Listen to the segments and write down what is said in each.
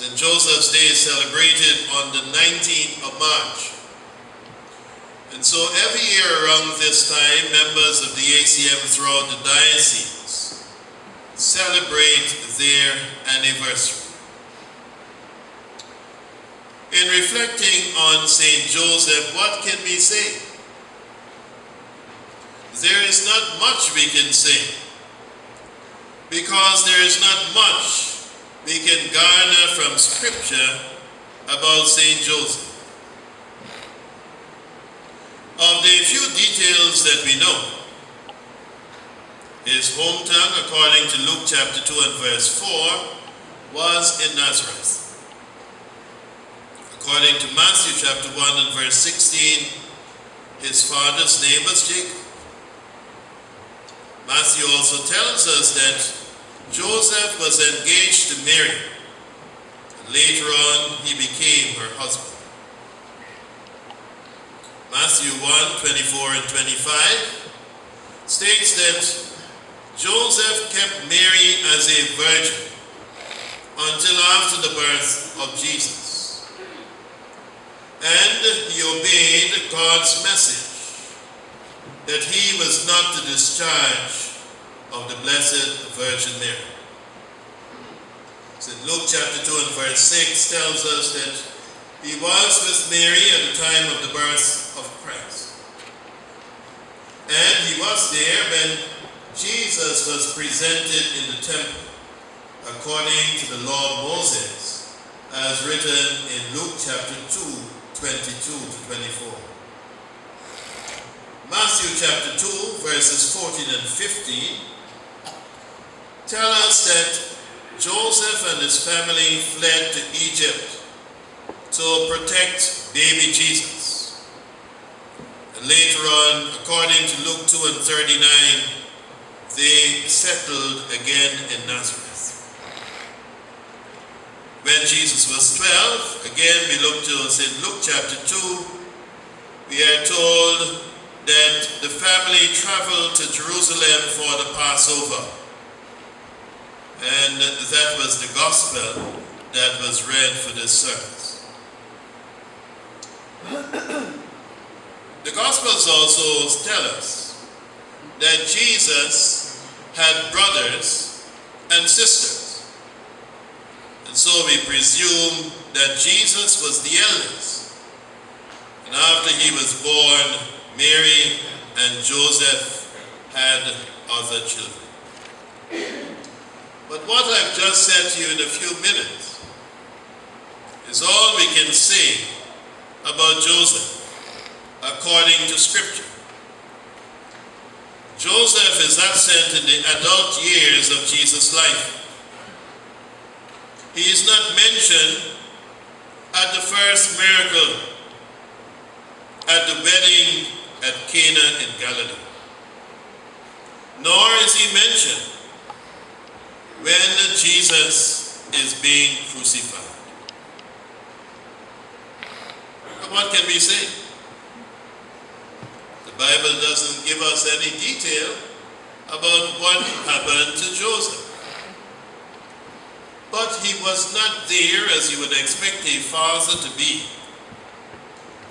St. Joseph's Day is celebrated on the 19th of March. And so every year around this time, members of the ACM throughout the diocese celebrate their anniversary. In reflecting on St. Joseph, what can we say? There is not much we can say, because there is not much we can garner from Scripture about St. Joseph. Of the few details that we know, his hometown, according to Luke chapter 2 and verse 4, was in Nazareth. According to Matthew chapter 1 and verse 16, his father's name was Jacob. Matthew also tells us that Joseph was engaged to Mary, and later on he became her husband. Matthew 1, 24 and 25 states that Joseph kept Mary as a virgin until after the birth of Jesus. And he obeyed God's message that he was not to discharge of the Blessed Virgin Mary. St. Luke chapter 2 and verse 6 tells us that he was with Mary at the time of the birth of Christ. And he was there when Jesus was presented in the temple, according to the law of Moses, as written in Luke chapter 2, 22 to 24. Matthew chapter 2, verses 14 and 15 tell us that Joseph and his family fled to Egypt to protect baby Jesus. And later on, according to Luke 2 and 39, they settled again in Nazareth. When Jesus was 12, again we look to St. Luke chapter 2, we are told that the family traveled to Jerusalem for the Passover. And that was the gospel that was read for this service. The Gospels also tell us that Jesus had brothers and sisters. And so we presume that Jesus was the eldest. And after he was born, Mary and Joseph had other children. But what I've just said to you in a few minutes is all we can say about Joseph according to Scripture. Joseph is absent in the adult years of Jesus' life. He is not mentioned at the first miracle, at the wedding at Cana in Galilee. Nor is he mentioned when Jesus is being crucified. But what can we say? The Bible doesn't give us any detail about what happened to Joseph. But he was not there as you would expect a father to be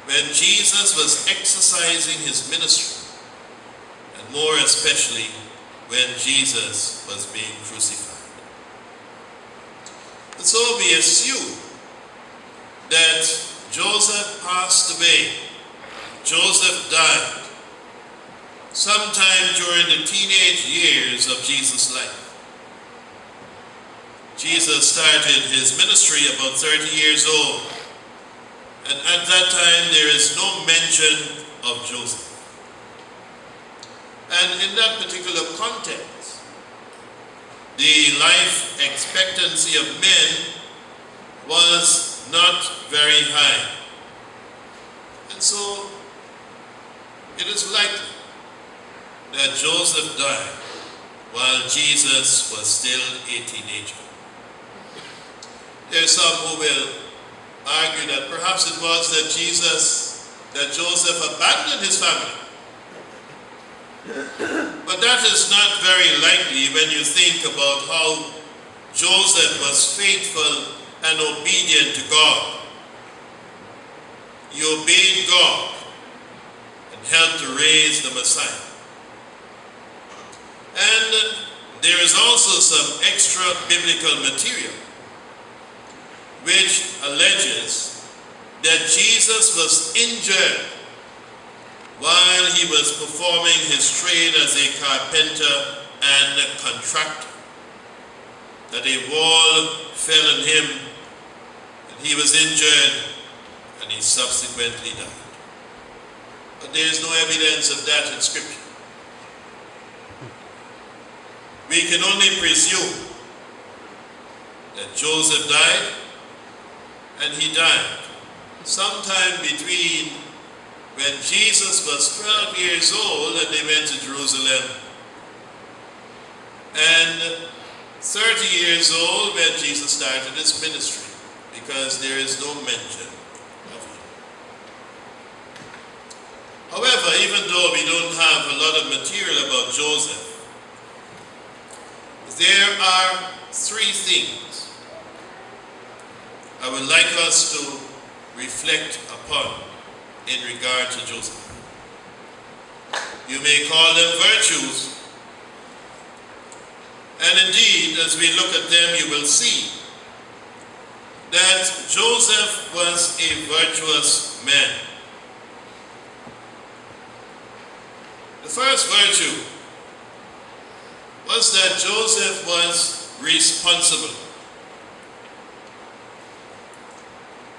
when Jesus was exercising his ministry, and more especially when Jesus was being crucified. And so we assume that Joseph passed away, Joseph died, sometime during the teenage years of Jesus' life. Jesus started his ministry about 30 years old, and at that time there is no mention of Joseph. And in that particular context, the life expectancy of men was not very high. And so it is likely that Joseph died while Jesus was still a teenager. There are some who will argue that perhaps it was that Joseph abandoned his family. But that is not very likely when you think about how Joseph was faithful and obedient to God. He obeyed God and helped to raise the Messiah. And there is also some extra biblical material which alleges that Jesus was injured while he was performing his trade as a carpenter and a contractor. That a wall fell on him and he was injured and he subsequently died. But there is no evidence of that in Scripture. We can only presume that Joseph died, and he died sometime between when Jesus was 12 years old and they went to Jerusalem, and 30 years old when Jesus started his ministry, because there is no mention of him. However, even though we don't have a lot of material about Joseph, there are three things I would like us to reflect upon in regard to Joseph. You may call them virtues, and indeed, as we look at them, you will see that Joseph was a virtuous man. The first virtue was that Joseph was responsible.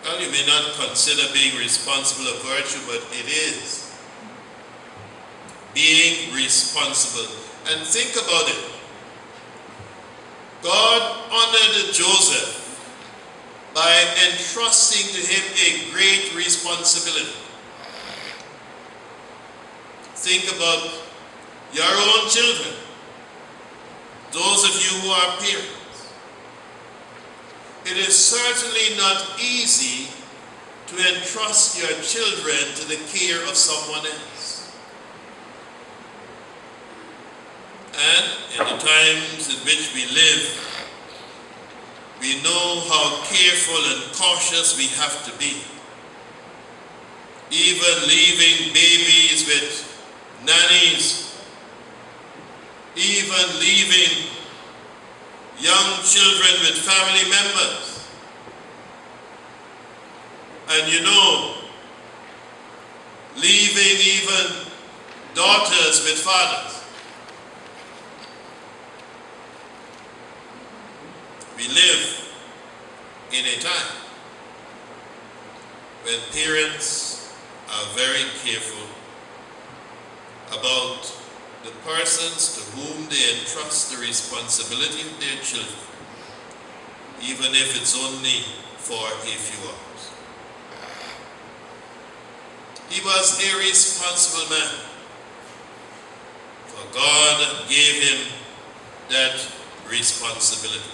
Well, you may not consider being responsible a virtue, but it is. Being responsible. And think about it. God honored Joseph by entrusting to him a great responsibility. Think about your own children. Those of you who are parents, it is certainly not easy to entrust your children to the care of someone else. And in the times in which we live, we know how careful and cautious we have to be. Even leaving babies with nannies, even leaving young children with family members. And you know, leaving even daughters with fathers. We live in a time when parents are very careful about the persons to whom they entrust the responsibility of their children, even if it's only for a few hours. He was a responsible man, for God gave him that responsibility.